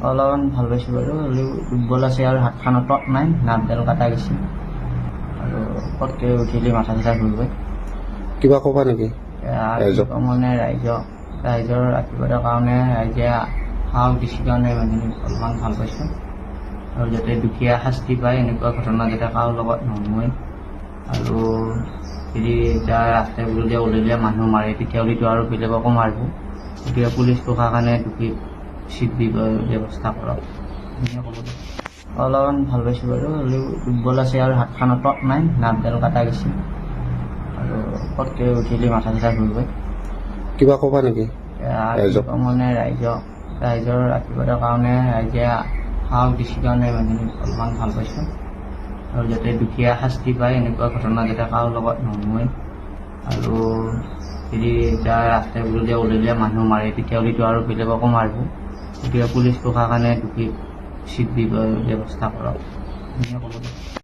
অলপমান ভাল পাইছোঁ বাৰু, হ'লেও দুৰ্বল আছে আৰু হাতখনত তত নাই, নাকডাল কাটা গৈছে আৰু পটকৈ উঠিলে মাথা চাথা ঘূৰিব। কিবা ক'বা নেকি ৰাইজক? মানে ৰাইজৰ আশীৰ্বাদৰ কাৰণে ৰাইজে সাহস দিছে কাৰণে মানে অলপমান ভাল পাইছোঁ আৰু যাতে দুখীয়া শাস্তি পায় এনেকুৱা ঘটনা যাতে কাৰো লগত নহয়। আৰু যদি এতিয়া ৰাস্তাই পদূলিয়ে ওলালে মানুহ মাৰে তেতিয়াহ'লেতো আৰু বেলেগকো মাৰিব, গতিকে পুলিচ প্ৰশাসনে দোষী উচিত ব্যৱস্থা কৰক। অলপমান ভাল পাইছোঁ বাৰু, হ'লেও দুৰ্বল আছে আৰু হাতখনত তত নাই, নাকডাল কাটা গৈছে আৰু পটকৈ উঠিলে মাথা চাথা ঘূৰিব। কিবা ক'বা নেকি ৰাইজক? মানে ৰাইজৰ আশীৰ্বাদৰ কাৰণে ৰাইজে সাহস দিছে কাৰণে মানে অলপমান ভাল পাইছোঁ আৰু যাতে দুখীয়া শাস্তি পায় এনেকুৱা ঘটনা যাতে কাৰো লগত নহয়। আৰু যদি এতিয়া ৰাস্তাই পদূলিয়ে ওলালে মানুহ মাৰে তেতিয়াহ'লেতো আৰু বেলেগকো মাৰিব, গতিকে পুলিচ প্ৰশাসনে দোষী উচিত ব্যৱস্থা কৰক।